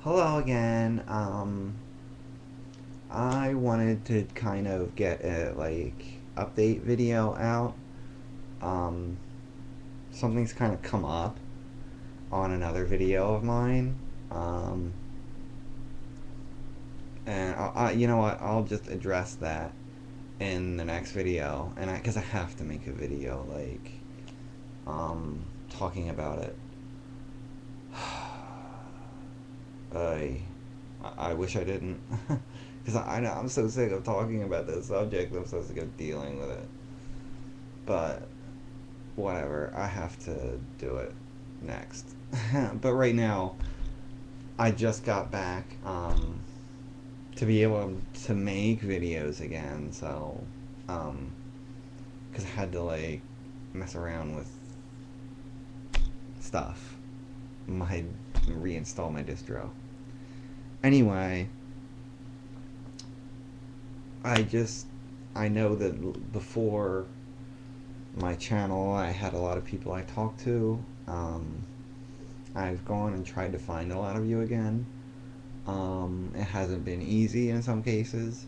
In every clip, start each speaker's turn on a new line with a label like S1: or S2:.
S1: Hello again. I wanted to kind of get a update video out. Um, Something's kind of come up on another video of mine. Um, and you know what? I'll just address that in the next video. And because I have to make a video talking about it. I I wish I didn't, because I know I'm so sick of talking about this subject. I'm so sick of dealing with it. But whatever, I have to do it next. But right now, I just got back to be able to make videos again. So, because I had to mess around with stuff, my reinstall my distro. Anyway, I just I know that before my channel, I had a lot of people I talked to. I've gone and tried to find a lot of you again. It hasn't been easy in some cases,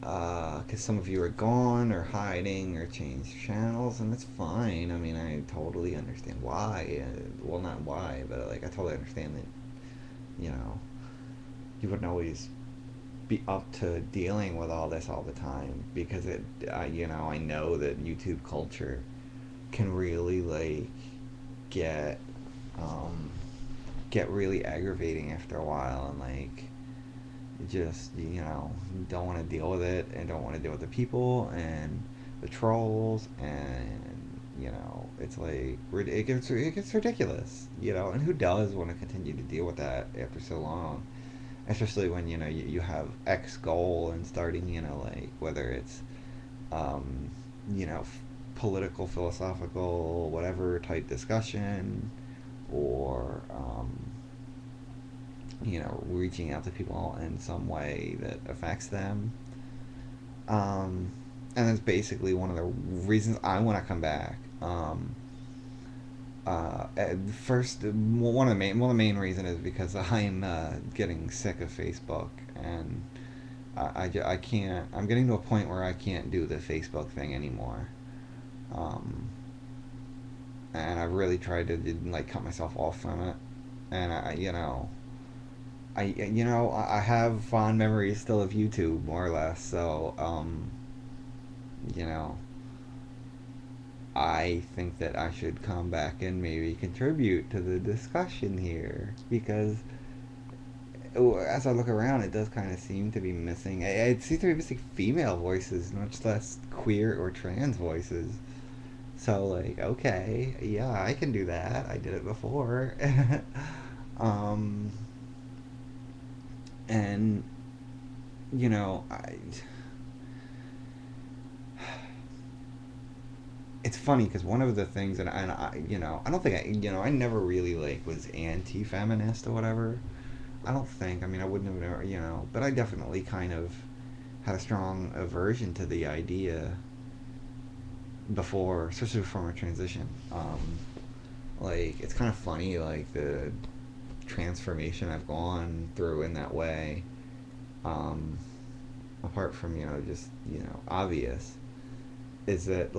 S1: because some of you are gone or hiding or changed channels, and that's fine. I mean, I totally understand why. Well, not why, but I totally understand that you know you wouldn't always be up to dealing with all this all the time, because I know that YouTube culture can really get um, get really aggravating after a while, and just don't want to deal with it, and don't want to deal with the people and the trolls, and it's it gets ridiculous, and who does want to continue to deal with that after so long, especially when you have X goal and starting, whether it's um, political, philosophical, whatever type discussion, or reaching out to people in some way that affects them. Um, and that's basically one of the reasons I want to come back. First, one of the main reason is because I'm getting sick of Facebook, and I can't. I'm getting to a point where I can't do the Facebook thing anymore. Um, and I've really tried to cut myself off from it. And I have fond memories still of YouTube, more or less. So you know, I think that I should come back and maybe contribute to the discussion here, because as I look around, it does kind of seem to be missing. It seems to be missing female voices, much less queer or trans voices. So okay, yeah, I can do that. I did it before. um, and I it's funny because one of the things that I don't think I never really was anti-feminist or whatever. I don't think. I mean, I wouldn't have ever, but I definitely kind of had a strong aversion to the idea before, especially before my transition. It's kind of funny, the transformation I've gone through in that way. Um, Apart from just obvious, is that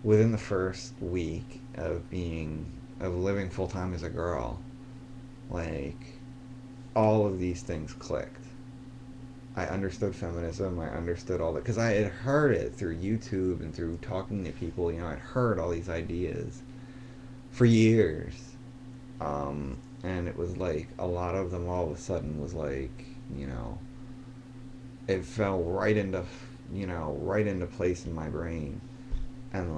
S1: within the first week of living full time as a girl, like all of these things clicked. I understood feminism. I understood all that because I had heard it through YouTube and through talking to people. I'd heard all these ideas for years, and it was a lot of them all of a sudden was you know, it fell right into place in my brain, and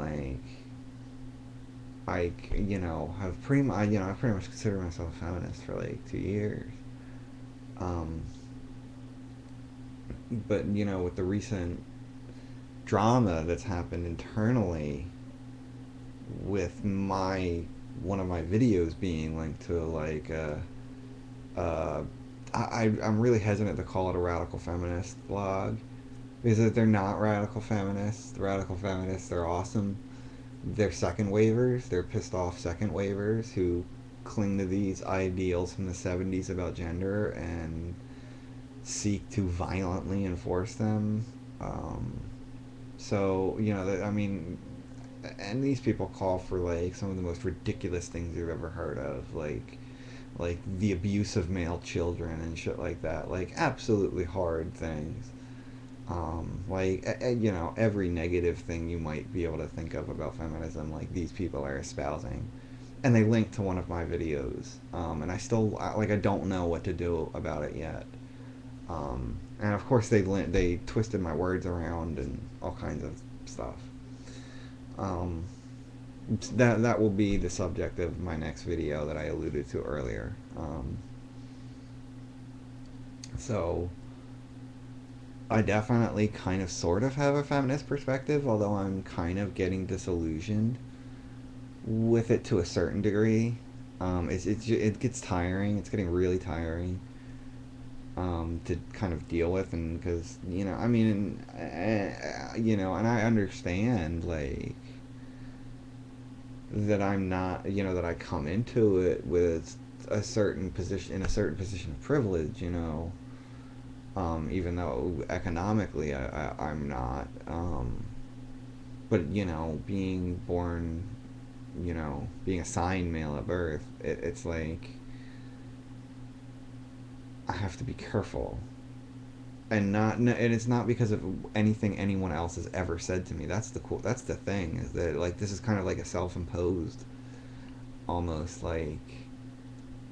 S1: have pretty much I pretty much consider myself a feminist for 2 years. Um, but with the recent drama that's happened internally, with my one of my videos being linked to uh I'm really hesitant to call it a radical feminist blog, because they're not radical feminists. The radical feminists are awesome. They're second wavers. They're pissed off second wavers who cling to these ideals from the 70s about gender and seek to violently enforce them. Um, so, I mean, and these people call for like some of the most ridiculous things you've ever heard of, like the abuse of male children and shit like that, like absolutely horrid things. Every negative thing you might be able to think of about feminism, like these people are espousing, and they link to one of my videos, and I don't know what to do about it yet. And of course they twisted my words around and all kinds of stuff. Um, that will be the subject of my next video that I alluded to earlier. So I definitely kind of sort of have a feminist perspective, although I'm kind of getting disillusioned with it to a certain degree. It gets tiring. It's getting really tiring, to kind of deal with, and because I mean, and I understand like that I'm not, that I come into it with a certain position in a certain position of privilege, even though economically I'm not. But being born, being assigned male at birth, it's like I have to be careful, and it's not because of anything anyone else has ever said to me. That's the thing, is that like this is kind of like a self-imposed, almost like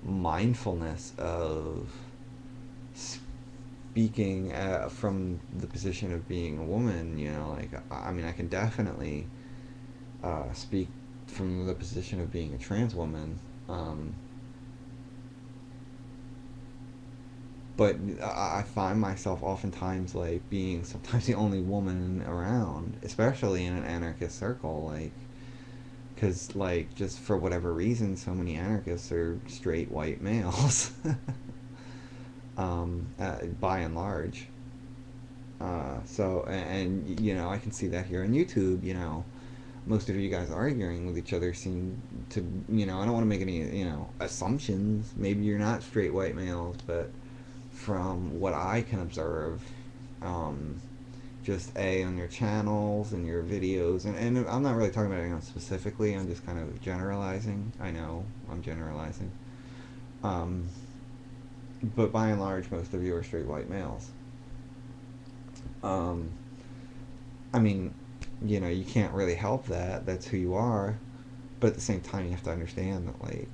S1: mindfulness of speaking from the position of being a woman. Like I mean, I can definitely speak from the position of being a trans woman. um, but I find myself oftentimes like being sometimes the only woman around, especially in an anarchist circle, like because like just for whatever reason, so many anarchists are straight white males, by and large. And I can see that here on YouTube. Most of you guys arguing with each other seem to, I don't want to make any, assumptions. Maybe you're not straight white males, but from what I can observe, um, just on your channels and your videos, and I'm not really talking about anyone specifically, I'm just kind of generalizing. I know I'm generalizing. Um, but by and large, most of you are straight white males. Um, I mean, you can't really help that. That's who you are. But at the same time, you have to understand that, like,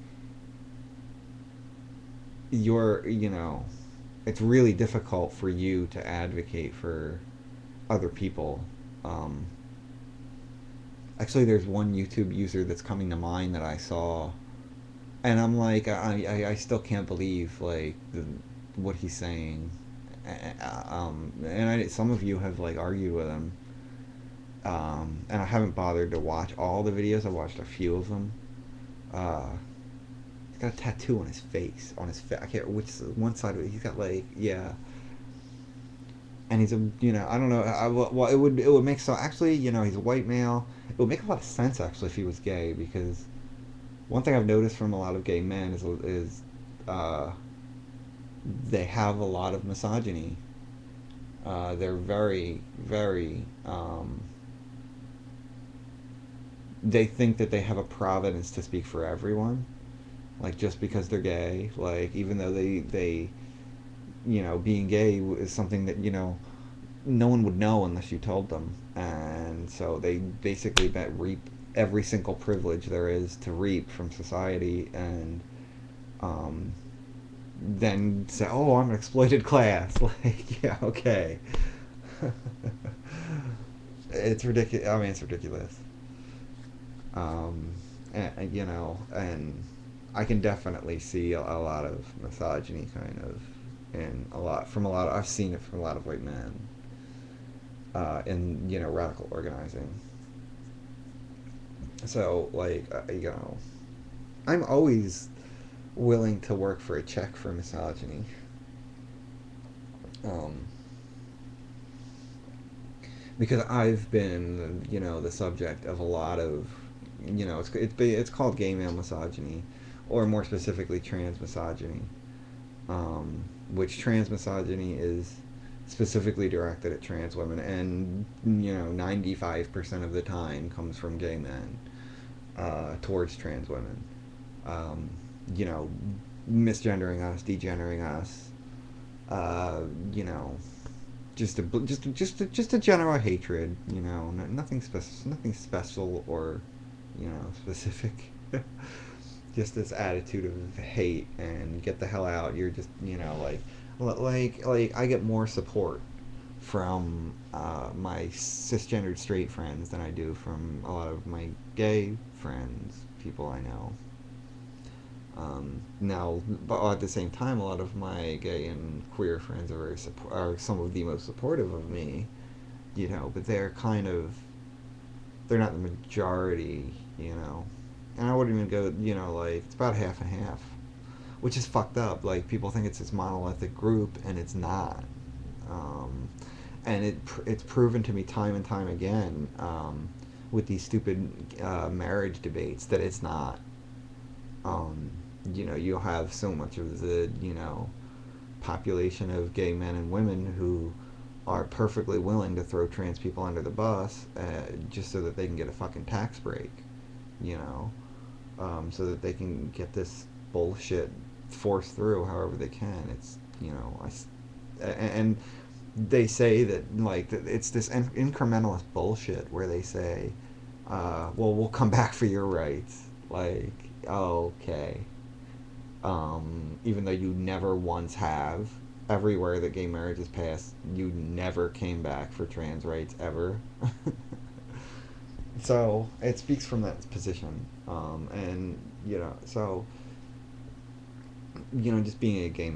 S1: it's really difficult for you to advocate for other people. Um, Actually, there's one YouTube user that's coming to mind that I saw, and I'm like, I still can't believe like what he's saying. Some of you have like argued with him, and I haven't bothered to watch all the videos. I watched a few of them. Uh, he's got a tattoo on his face. I can't which one side of it. He's got like, yeah, and he's a, I don't know. Well, it would make so actually, he's a white male. It would make a lot of sense actually if he was gay, because one thing I've noticed from a lot of gay men is uh, they have a lot of misogyny. They're very, very. They think that they have a providence to speak for everyone, like just because they're gay. Like even though they being gay is something that no one would know unless you told them, and so they basically reap every single privilege there is to reap from society, and um, then say, "Oh, I'm an exploited class." Like, yeah, okay. It's ridiculous. I mean, it's ridiculous. Um, and I can definitely see a lot of misogyny, kind of, and a lot. I've seen it from a lot of white men, in radical organizing. So, like, I'm always willing to work for a check for misogyny. Um, because I've been, the subject of a lot of, it's called gay male misogyny, or more specifically, trans misogyny. Which trans misogyny is specifically directed at trans women, and 95% of the time comes from gay men towards trans women. Um, you know, misgendering us, degendering us. Uh, you know, just a general hatred. Nothing special or specific. Just this attitude of hate and get the hell out. You're just like I get more support from my cisgendered straight friends than I do from a lot of my gay friends, people I know. Now, but at the same time, a lot of my gay and queer friends are some of the most supportive of me, but they're not the majority, and I wouldn't even go, like it's about half and half, which is fucked up. Like people think it's this monolithic group, and it's not. Um, and it's proven to me time and time again with these stupid marriage debates that it's not. Um, you'll have so much of the population of gay men and women who are perfectly willing to throw trans people under the bus just so that they can get a fucking tax break, you know, so that they can get this bullshit forced through however they can. It's and they say that like it's this incrementalist bullshit where they say, well, we'll come back for your rights. Like, okay, even though you never once have. Everywhere that gay marriage is passed, you never came back for trans rights ever. So it speaks from that position, and so just being a gay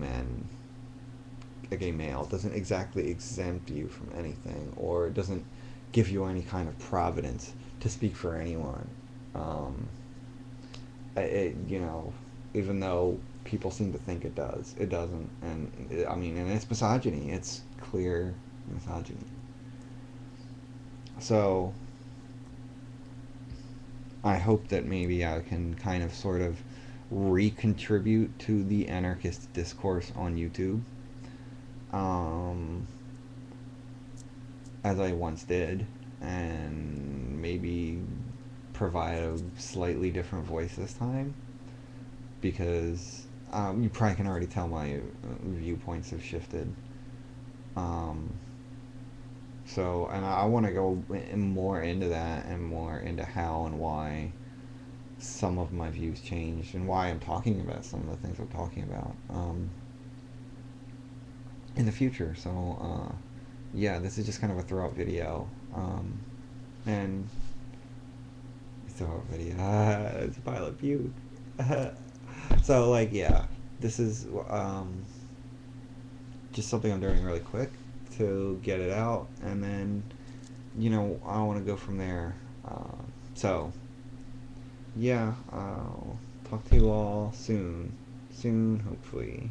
S1: male doesn't exactly exempt you from anything, or it doesn't give you any kind of providence to speak for anyone. Um, Even though people seem to think it does, it doesn't. And I mean, and it's misogyny. It's clear misogyny. So I hope that maybe I can kind of sort of recontribute to the anarchist discourse on YouTube, um, as I once did, and maybe provide a slightly different voice this time, because you probably can already tell my viewpoints have shifted. Um, and I want to go more into that and more into how and why some of my views changed and why I'm talking about some of the things I'm talking about in the future. So, yeah, this is just kind of a throw-up video. And throw-up video. It's a pile of puke. So, like, yeah, this is just something I'm doing really quick to get it out, and then I want to go from there. So yeah, I'll talk to you all soon, hopefully.